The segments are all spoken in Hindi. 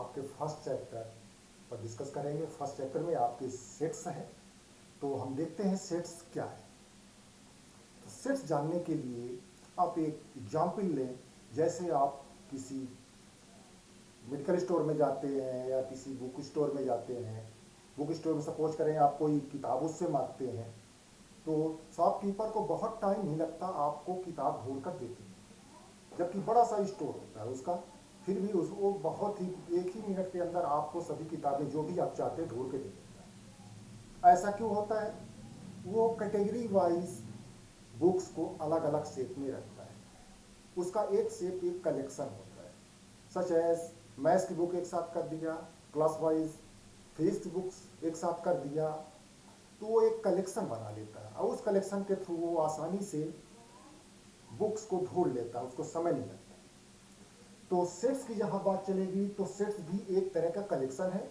आपके फर्स्ट चैप्टर पर डिस्कस करेंगे। फर्स्ट चैप्टर में आपके सेट्स हैं, तो हम देखते हैं सेट्स क्या है। तो सेट्स जानने के लिए आप एक एग्जाम्पल लें। जैसे आप किसी मेडिकल स्टोर में जाते हैं या किसी बुक स्टोर में जाते हैं। बुक स्टोर में सपोज करें आप कोई किताब उससे मांगते हैं, तो शॉपकीपर को बहुत टाइम नहीं लगता, आपको किताब ढूंढ कर देती है। जबकि बड़ा सा स्टोर होता है उसका, फिर भी उसको बहुत ही 1 ही मिनट के अंदर आपको सभी किताबें जो भी आप चाहते हैं ढूंढ के दे देता है। ऐसा क्यों होता है? वो कैटेगरी वाइज बुक्स को अलग अलग शेप में रखता है। उसका एक शेप एक कलेक्शन होता है। सच एज मैथ्स की बुक एक साथ कर दिया, क्लास वाइज फिजिक्स की बुक्स एक साथ कर दिया, तो वो एक कलेक्शन बना लेता है और उस कलेक्शन के थ्रू वो आसानी से बुक्स को ढूंढ लेता है, उसको समय नहीं लगता। तो सेट्स की जहां बात चलेगी तो सेट्स भी एक तरह का कलेक्शन है,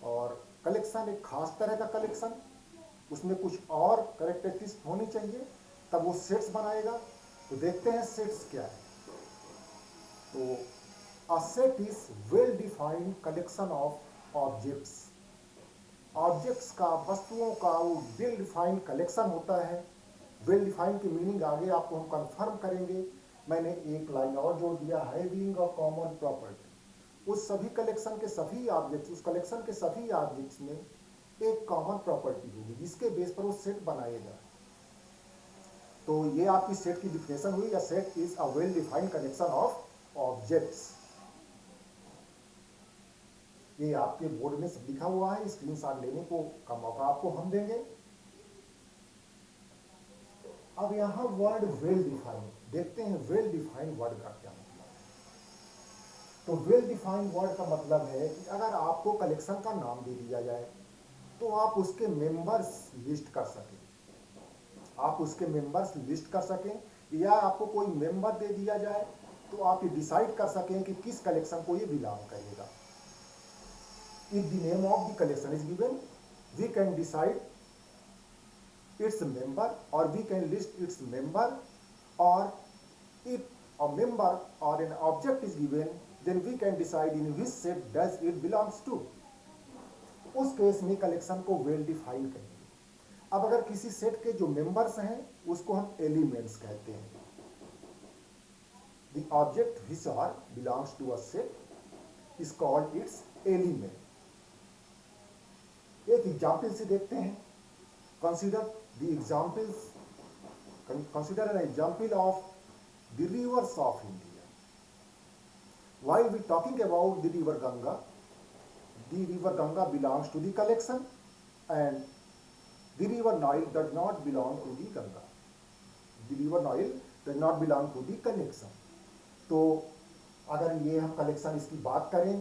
और कलेक्शन एक खास तरह का कलेक्शन, उसमें कुछ और कैरेक्टरिस्टिक्स होनी चाहिए तब वो सेट्स बनाएगा। तो देखते हैं सेट्स क्या है। तो a set is well defined collection of objects. Objects का, वस्तुओं का वो वेल डिफाइंड कलेक्शन होता है। वेल डिफाइंड की मीनिंग आगे आपको हम कंफर्म करेंगे। मैंने एक लाइन और जोड़ दिया, हैविंग अ कॉमन प्रॉपर्टी। उस सभी कलेक्शन के सभी ऑब्जेक्ट्स, उस कलेक्शन के सभी ऑब्जेक्ट्स में एक कॉमन प्रॉपर्टी होगी जिसके बेस पर वो सेट बनाएगा। तो ये आपकी सेट की डिफिनेशन हुई। या set is a well defined collection of objects. ये आपके बोर्ड में सब लिखा हुआ है, स्क्रीनशॉट लेने का मौका आपको हम देंगे। अब यहां वर्ड वेल डिफाइंड देखते हैं। वेल डिफाइंड वर्ड का क्या मतलब है? तो वेल डिफाइंड वर्ड का मतलब है कि अगर आपको कलेक्शन का नाम दे दिया जाए तो आप उसके मेंबर्स लिस्ट कर सकें, आप उसके मेंबर्स लिस्ट कर सकें, या आपको कोई मेंबर दे दिया जाए तो आप ये डिसाइड कर सकें कि किस कलेक्शन को ये बिलोंग करेगा। If the name of the collection is given, we can decide its member, or we can list its member, or if a member or an object is given, then we can decide in which set does it belongs to. उस केस में कलेक्शन को वेल डिफाइन करेंगे। अब अगर किसी सेट के जो मेंबर्स हैं उसको हम एलिमेंट्स कहते हैं। The object which or belongs to a set is called its element. एक एग्जाम्पल से देखते हैं। Consider the examples, consider an example of the rivers of India. While we talking about the river Ganga belongs to the collection, and the river Nile does not belong to the Ganga. The river Nile does not belong to the collection. तो अगर ये हम कलेक्शन इसकी बात करें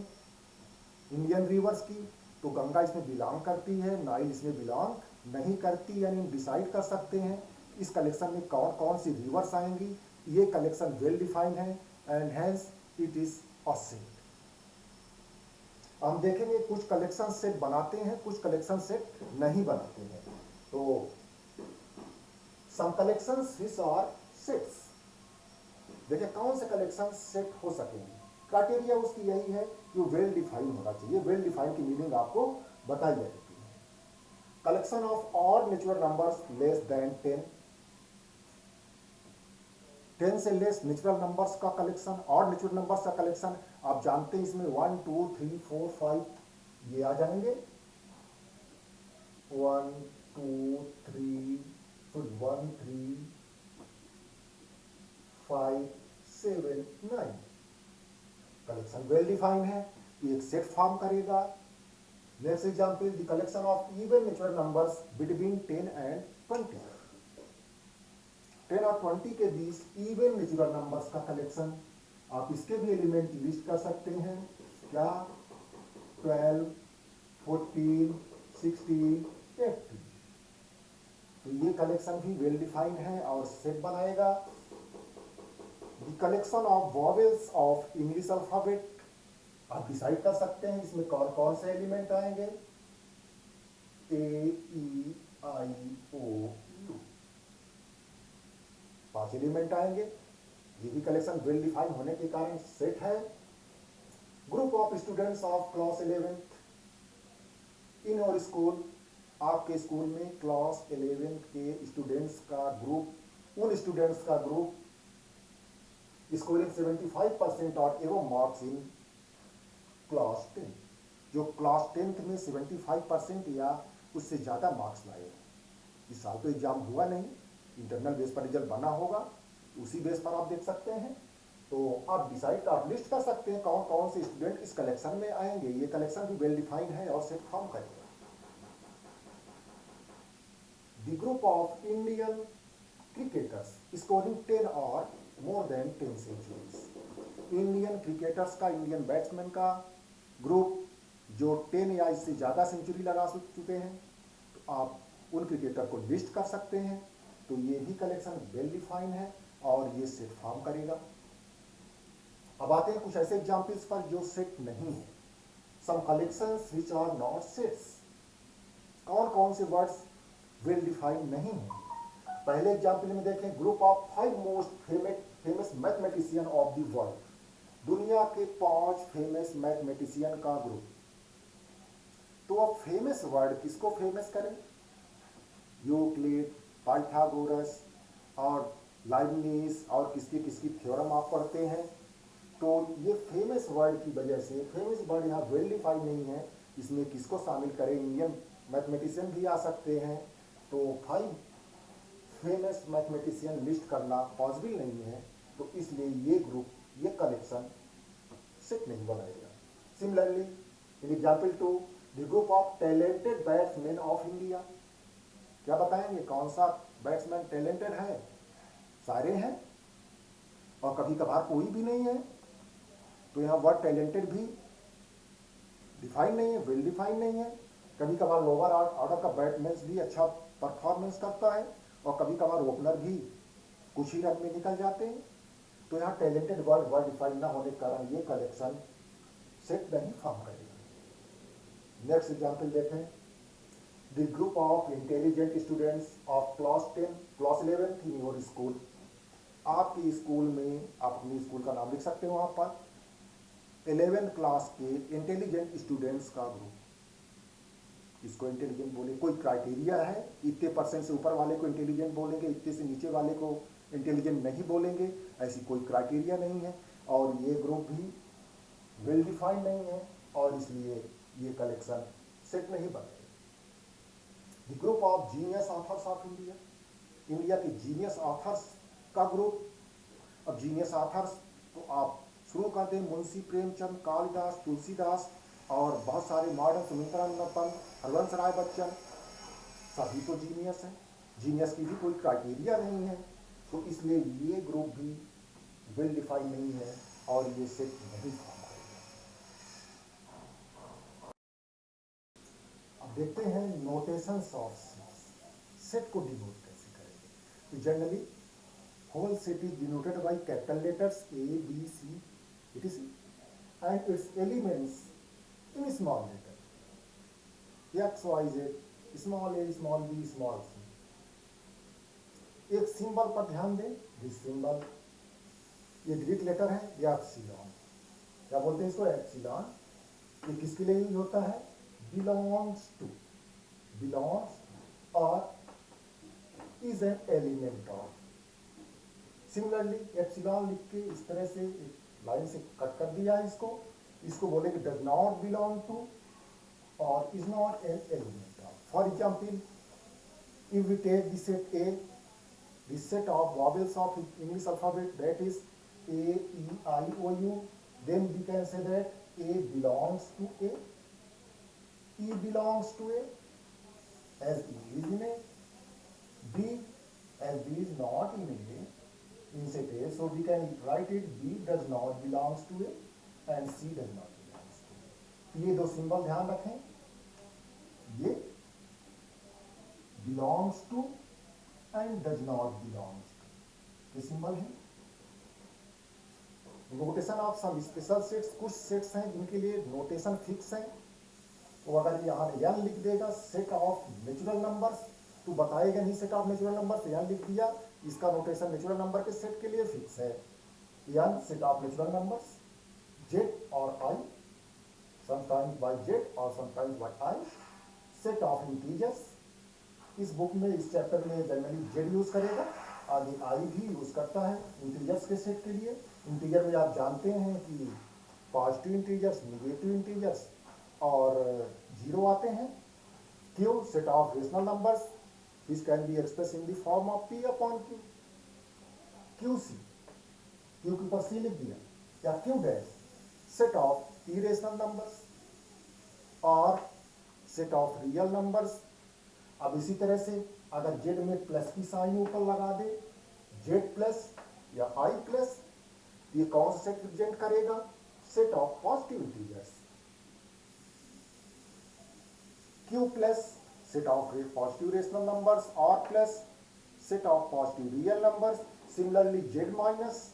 इंडियन रिवर्स की, तो गंगा इसमें बिलोंग करती है, नाइल इसमें बिलोंग नहीं करती। यानी हम डिसाइड कर सकते हैं इस कलेक्शन में कौन कौन सी रिवर्स आएंगी। ये कलेक्शन वेल डिफाइंड है and hence it is a set. हम देखेंगे कुछ कलेक्शन सेट बनाते हैं, कुछ कलेक्शन सेट नहीं बनाते हैं। तो सम कलेक्शंस विच आर सेट्स, देखिए कौन से कलेक्शन सेट हो सकेंगे। क्राइटेरिया उसकी यही है कि वो वेल डिफाइन होना चाहिए। वेल डिफाइन की मीनिंग आपको बताई जाएगी। Collection of all natural numbers less than 10, 10 से लेस नेचुरल नंबर्स का कलेक्शन, और नेचुरल नंबर्स का कलेक्शन आप जानते हैं इसमें 1 2 3 4 5 ये आ जाएंगे। 1 2 3 1 3 5 7 9 कलेक्शन वेल डिफाइंड है, एक सेट फॉर्म करेगा। Next example, the collection of even natural numbers between 10 and 20। 10 और 20 के बीच इवन नेचुरल नंबर्स का कलेक्शन, आप इसके भी एलिमेंट लिस्ट कर सकते हैं। क्या? 12 14 16 18। तो ये कलेक्शन भी वेल डिफाइंड है और सेट बनाएगा। The collection of vowels of English alphabet, आप डिसाइड कर सकते हैं इसमें कौन कौन से एलिमेंट आएंगे। ए E I O you 5 element आएंगे। ये भी कलेक्शन वेल डिफाइंड होने के कारण सेट है। Group of students of class 11th in your school, आपके स्कूल में क्लास 11 के स्टूडेंट्स का ग्रुप, उन स्टूडेंट्स का ग्रुप स्कोरिंग 75% और एवं मार्क्स इन क्लास 10, जो क्लास 10th में 75% या उससे ज़्यादा मार्क्स लाए हैं। इस साल तो एग्जाम हुआ नहीं, इंटरनल बेस पर रिजल्ट बना होगा, उसी बेस पर आप देख सकते हैं। तो आप डिसाइड, आप लिस्ट कर सकते हैं कौन कौन से स्टूडेंट इस कलेक्शन में आएंगे। ये कलेक्शन भी वेल डिफाइंड है और सेट फॉर्म करेगा। The group of Indian cricketers scoring 10 और more than 10 centuries. Indian cricketers का, इंडियन बैट्समैन का ग्रुप जो 10 या इससे ज़्यादा सेंचुरी लगा चुके हैं, तो आप उन क्रिकेटर को लिस्ट कर सकते हैं। तो ये भी कलेक्शन वेल डिफाइंड है और ये सेट फॉर्म करेगा। अब आते हैं कुछ ऐसे एग्जाम्पल्स पर जो सेट नहीं है। Some collections which are not sets. कौन कौन से वर्ड्स वेल डिफाइंड नहीं है? पहले एग्जाम्पल में देखें, group of 5 most famous mathematician of the world. दुनिया के 5 फेमस मैथमेटिशियन का ग्रुप। तो अब फेमस वर्ड किसको फेमस करें? यूक्लिड, पाइथागोरस और लाइबनिज और किसकी किसकी थ्योरम आप पढ़ते हैं। तो ये फेमस वर्ड की वजह से, फेमस वर्ड यहाँ वेल डिफाइंड नहीं है, इसमें किसको शामिल करें? इंडियन मैथमेटिशियन भी आ सकते हैं। तो 5 फेमस मैथमेटिशियन लिस्ट करना पॉसिबल नहीं है, तो इसलिए ये ग्रुप, ये कलेक्शन सेट नहीं बनाएगा। Similarly in example 2, the group of talented batsman of India. क्या बताएंगे कौन सा बैट्समैन टैलेंटेड है? सारे हैं और कभी कभार कोई भी नहीं है। तो यहाँ वर्ड टैलेंटेड भी डिफाइन नहीं है, वेल डिफाइन नहीं है। कभी कभार लोअर ऑर्डर का बैट्समैन भी अच्छा परफॉर्मेंस करता है और कभी कभार ओपनर भी कुछ ही रन में निकल जाते हैं। तो यहाँ टैलेंटेड वर्ड डिफाइन ना होने के कारण ये कलेक्शन सेट नहीं फॉर्म करेगा। नेक्स्ट एग्जाम्पल देखें, the group of intelligent students of class 11th in your school. आपके स्कूल में, आप अपने स्कूल का नाम लिख सकते हो वहाँ पर, 11th क्लास के इंटेलिजेंट स्टूडेंट्स का ग्रुप। इसको इंटेलिजेंट बोले, कोई क्राइटेरिया है? इतने परसेंट से ऊपर वाले को इंटेलिजेंट बोलेंगे, इतने से नीचे वाले को इंटेलिजेंट नहीं बोलेंगे, ऐसी कोई क्राइटेरिया नहीं है। और ये ग्रुप भी वेल डिफाइंड नहीं है और इसलिए ये कलेक्शन सेट नहीं बनेगा। The group of genius authors of India. India के जीनियस ऑथर्स का ग्रुप। अब जीनियस ऑथर्स तो आप शुरू कर दें, मुंशी प्रेमचंद, कालिदास, तुलसीदास और बहुत सारे मॉडर्न, सुमित्रा पंत, हरवंश राय बच्चन, सभी तो जीनियस हैं। जीनियस की भी कोई क्राइटेरिया नहीं है, तो इसलिए ये ग्रुप भी वेल डिफाइंड नहीं है और ये सेट नहीं फॉर्म करेगा। अब देखते हैं नोटेशंस ऑफ सेट को डिनोट कैसे करेंगे। तो generally whole set is denoted by capital letters A, B, C, etc. and its elements in small letter X, Y, Z, small a, small b, small c. एक सिंबल पर ध्यान दें, दिस सिंबल, ये ग्रीक लेटर है, ये एप्सिलॉन। क्या बोलते हैं इसको? एप्सिलॉन। ये किसके लिए यूज होता है? बिलोंग्स टू, बिलोंग्स और is an element of. Similarly epsilon लिख के इस तरह से लाइन से कट कर दिया है इसको बोलेंगे डज नॉट बिलोंग टू और is not an element of. For example, if we take the set A, the set of vowels of English alphabet, that is A, E, I, O, U, then we can say that A belongs to A, E belongs to A, as E is in A, B, as B is not in A, in set A, so we can write it B does not belongs to A and C does not belongs to A. ये दो सिंबल ध्यान रखें, ये belongs to and does not belongs to, ये सिंबल है। Notation of some special sets, कुछ सेट्स हैं जिनके लिए नोटेशन फिक्स है। तो अगर यहाँ n लिख देगा सेट ऑफ नेचुरल नंबर्स, तो बताएगा नहीं set of natural numbers, n लिख दिया, इसका नोटेशन नेचुरल नंबर के सेट के लिए फिक्स है। n set of natural numbers, z और i समटाइम्स बाय जेड और sometimes by I, set of integers. इस बुक में इस चैप्टर में जनरली जेड यूज करेगा, आगे आई भी यूज करता है इंटीजर्स के सेट के लिए। इंटीजर में आप जानते हैं कि पॉजिटिव इंटीजर्स, निगेटिव इंटीजर्स और जीरो आते हैं। Q set of rational numbers which can be express in the form of P upon Q. Q C, Q के ऊपर सी लिख दिया, या Q dash set of irrational numbers और सेट ऑफ रियल नंबर्स। अब इसी तरह से अगर जेड में प्लस की साइन ऊपर लगा दे, जेड प्लस या आई प्लस, ये कौन सा सेट रिप्रेजेंट करेगा? Set of positive integers. Q plus set of positive rational numbers और plus set of positive real numbers. Similarly Z minus,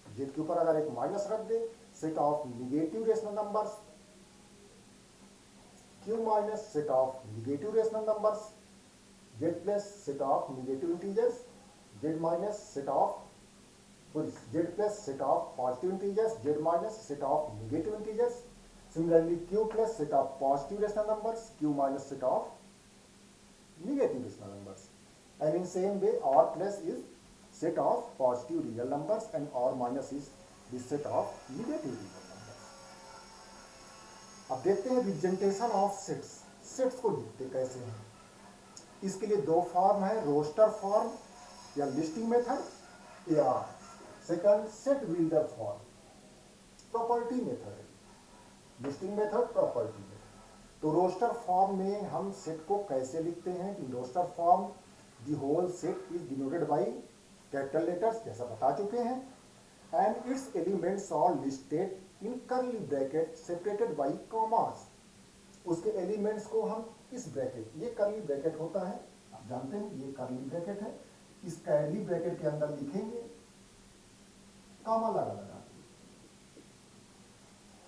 Z के ऊपर अगर एक माइनस रख दे, set of negative rational numbers. Q minus set of negative rational numbers, Z plus set of negative integers, Z minus set of Z plus set of positive integers, Z minus set of negative integers. Similarly, Q plus set of positive rational numbers, Q minus set of negative rational numbers. And in same way, R plus is set of positive real numbers and R minus is the set of negative real numbers. अब देखते हैं रिप्रेजेंटेशन ऑफ सेट्स। सेट्स को लिखते कैसे हैं? इसके लिए दो फॉर्म है, रोस्टर फॉर्म या लिस्टिंग मेथड, या second set builder form, property method है। Listing method, property method. तो रोस्टर फॉर्म में हम सेट को कैसे लिखते हैं? In roster form the whole set is denoted by capital letters, जैसा बता चुके हैं, and its elements are listed in curly bracket separated by commas. उसके एलिमेंट्स को हम इस ब्रैकेट, ये कर्ली ब्रैकेट होता है, आप जानते हैं ये कर्ली ब्रैकेट है, इस कर्ली ब्रैकेट के अंदर लिखेंगे, कॉमा लगा।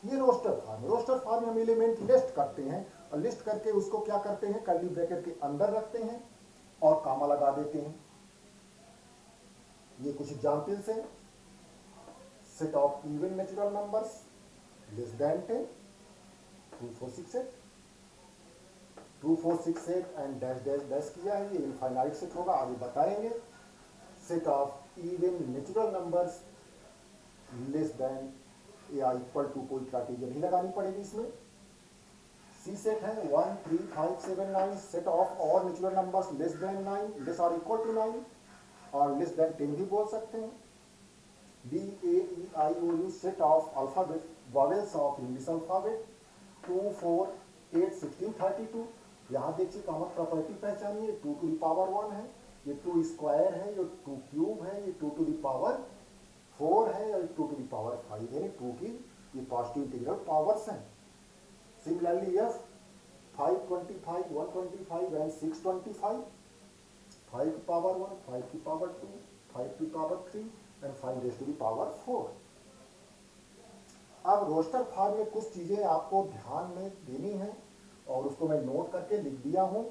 ये रोस्टर फॉर्म। रोस्टर फॉर्म में हम एलिमेंट लिस्ट करते हैं और लिस्ट करके उसको क्या करते हैं, कर्ली ब्रैकेट के अंदर रखते हैं और कॉमा लगा देते हैं। ये कुछ एग्जांपल्स हैं। Set of even natural numbers less than 10, 2 4 6 8, 2 4 6 8 and dash dash dash किया है, ये इनफाइनाइट सेट होगा, आगे बताएंगे। Set of even natural numbers less then या इक्वल टू, कोई ट्राटेरियल नहीं लगानी पड़ेगी इसमें। सी सेट है 1 3 5 7 9, set of all natural numbers less than 9, less और इक्वल टू 9 और लेस देन 10 भी बोल सकते हैं। D A E I O U, set of alphabet vowels of English alphabet 2 4 8 16 32। यहाँ देखिए कॉमन प्रॉपर्टी पहचानिए, 2 टू द पावर 1 है, ये 2 स्क्वायर है, ये 2 क्यूब है, ये 2 टू द पावर 4 है और 2 टू द पावर 5, यानी 2 की ये पॉजिटिव इंटीग्रल पावर्स हैं। सिमिलरली एफ 525 125 एंड 625, 5 की पावर 1, 5 की पावर 2, 5 की power 3 and 5 raise to the power 4। अब रोस्टर फॉर्म में कुछ चीजें आपको ध्यान में देनी है और उसको मैं नोट करके लिख दिया हूं।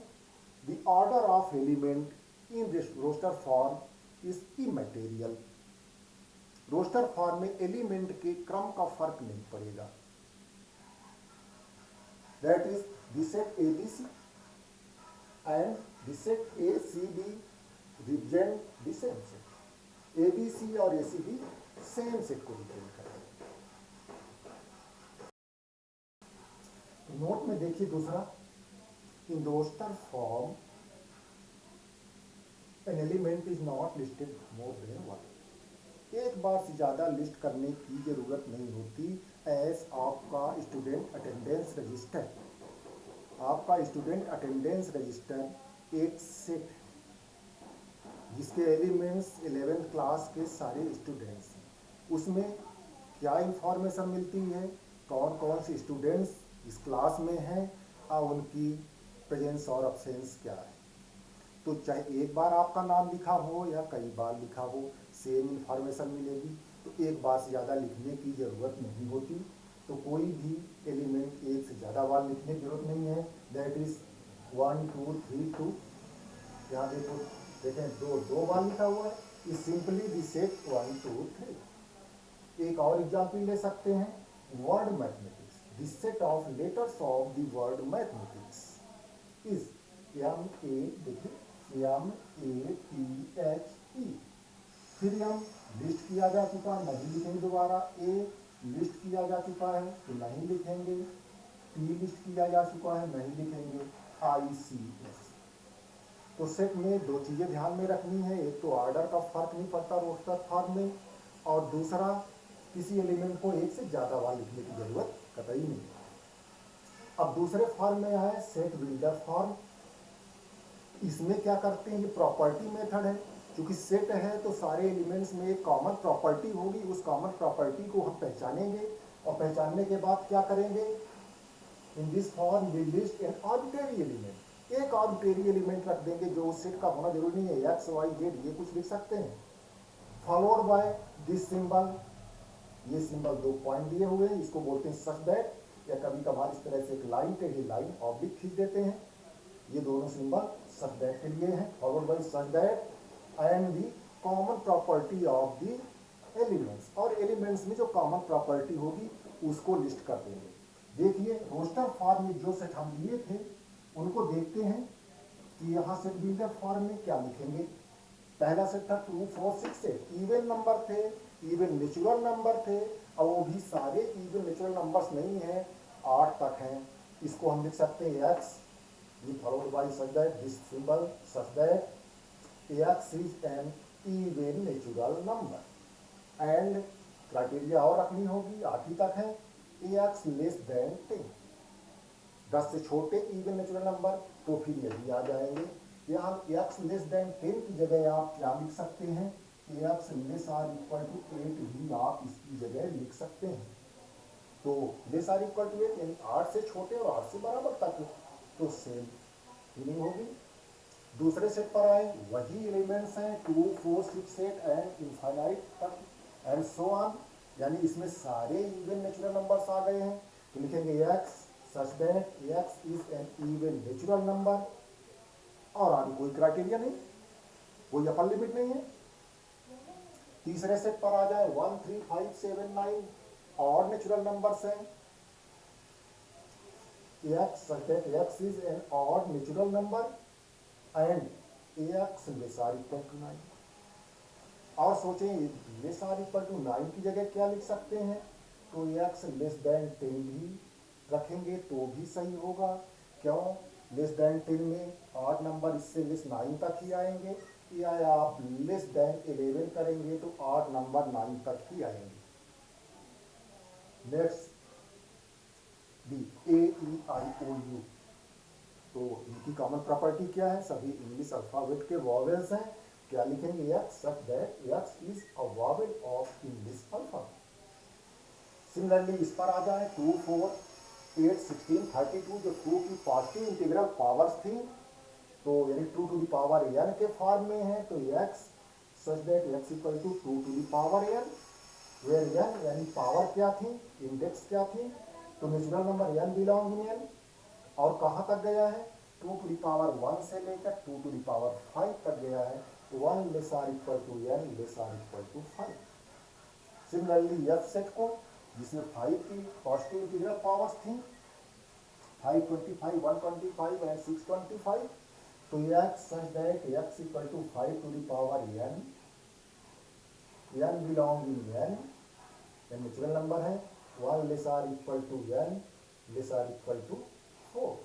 The order of element in roster form is immaterial. Roster form में एलिमेंट के क्रम का फर्क नहीं पड़ेगा। That is the set ABC and the set ACB represent the same set. ABC और ACB सेम सेट को रिप्रेजेंट करेंगे। नोट में देखिए दूसरा, in roster form an element is not listed more than 1। एक बार से ज़्यादा लिस्ट करने की ज़रूरत नहीं होती। एज आपका स्टूडेंट अटेंडेंस रजिस्टर, आपका स्टूडेंट अटेंडेंस रजिस्टर एक सेट है जिसके एलिमेंट्स 11th क्लास के सारे स्टूडेंट्स हैं। उसमें क्या इंफॉर्मेशन मिलती है, कौन कौन से स्टूडेंट्स इस क्लास में हैं और उनकी प्रेजेंस और अब्सेंस क्या है। तो चाहे एक बार आपका नाम लिखा हो या कई बार लिखा हो, सेम इंफॉर्मेशन मिलेगी। तो एक बार से ज़्यादा लिखने की ज़रूरत नहीं होती। तो कोई भी एलिमेंट एक से ज़्यादा बार लिखने की जरूरत नहीं है। That is 1 2 3 2। यहाँ देखो, देखें दो बार लिखा हुआ है, इज सिंपली द सेट 1 2 3। एक और एग्जाम्पल ले सकते हैं, word mathematics. the set of letters of the word mathematics is MATHE। फिर हम लिस्ट किया जा चुका है, नहीं लिखेंगे दोबारा। ए लिस्ट किया जा चुका है तो नहीं लिखेंगे। टी लिस्ट किया जा चुका है, नहीं लिखेंगे। ICS। तो सेट में दो चीजें ध्यान में रखनी है, एक तो ऑर्डर का फर्क नहीं पड़ता रोस्टर फॉर्म में, और दूसरा किसी एलिमेंट को एक से ज्यादा बार लिखने की जरूरत कतई नहीं। अब दूसरे फॉर्म में है सेट बिल्डर फॉर्म। इसमें क्या करते हैं, ये प्रॉपर्टी मेथड है। क्योंकि सेट है तो सारे एलिमेंट्स में एक कॉमन प्रॉपर्टी होगी, उस कॉमन प्रॉपर्टी को हम पहचानेंगे और पहचानने के बाद क्या करेंगे, in this form we list an arbitrary element. एक आर्बिट्रेरी एलिमेंट रख देंगे जो उस सेट का होना जरूरी नहीं है, एक्स वाई जेड ये कुछ लिख सकते हैं, फॉलोड बाय दिस सिंबल। ये सिंबल 2 पॉइंट दिए हुए हैं, इसको बोलते हैं सच दैट, या कभी कभार इस तरह से एक लाइन टेढ़ी लाइन ऑब्लिक खींच देते हैं। ये दोनों सिंबल सच दैट के लिए हैं, followed by such that and the common property of the elements. और एलिमेंट्स में जो कॉमन प्रॉपर्टी होगी उसको लिस्ट कर देंगे। देखिए रोस्टर फॉर्म में जो सेट हम लिए थे उनको देखते हैं कि यहाँ सेट बिल्डर फॉर्म में क्या लिखेंगे। पहला सेट था 2 4 6 8, इवन नंबर थे, इवन नेचुरल नंबर थे, और वो भी सारे इवन नेचुरल नंबर्स नहीं है, 8 तक हैं। इसको हम लिख सकते हैं एक्स, ये followed by such that this symbol such that x is an even natural number and criteria और रखनी होगी, 8 ही तक है, x लेस देन 10। 10 से छोटे इवन नेचुरल नंबर तो फिर यही आ जाएंगे। यहाँ x लेस देन 10 की जगह आप क्या लिख सकते हैं, x less or equal to 8 भी आप इसकी जगह लिख सकते हैं। तो लेस आर इक्वल टू 8 यानी 8 से छोटे और 8 से बराबर तक, तो सेम मीनिंग होगी। दूसरे सेट पर आए, वही एलिमेंट्स हैं 2 4 6 8 एंड इनफाइनाइट तक एंड सो ऑन, यानी इसमें सारे इवन नेचुरल नंबर्स आ गए हैं। तो लिखेंगे x such that x is an even natural number, और आगे कोई क्राइटेरिया नहीं, कोई अपर लिमिट नहीं है। तीसरे सेट पर आ जाए 1 3 5 7 9 और नेचुरल नंबर्स हैं, x such that x is an odd natural number and ax less or equal to 9। और सोचें लेस आर इक्वल टू 9 की जगह क्या लिख सकते हैं, तो x लेस देन 10 भी रखेंगे तो भी सही होगा। क्यों, लेस देन 10 में ऑड नंबर इससे लेस 9 तक ही आएंगे, या आप लेस देन 11 करेंगे तो ऑड नंबर 9 तक ही आएंगे। नेक्स्ट दी AEIOU, तो इनकी कॉमन प्रॉपर्टी क्या है, सभी इंग्लिश अल्फाबेट के वॉवेल्स हैं। क्या लिखेंगे, x such that x is a vowel of English alphabet। Similarly इस पर आ जाए 2 4 8 16 32, जो 2 की पॉजिटिव इंटीग्रल पावर्स थी, तो यानी 2 टू द पावर n के फॉर्म में है, तो x such that x equal to 2 to the power n, where n यानी पावर क्या थी, इंडेक्स क्या थी, तो natural number n belong in n, और कहाँ तक गया है, 2 टू द पावर 1 से लेकर 2 टू द पावर 5 तक गया है, 1 less or equal to n less or equal to 5। Similarly f set को, जिसमें 5 की पॉजिटिव इंटीग्रल पावर्स थी, 525 125 एंड 625, तो x such that x equal to 5 to the power n, n belong in n, natural number है, 1 less or equal to n less or equal to 4।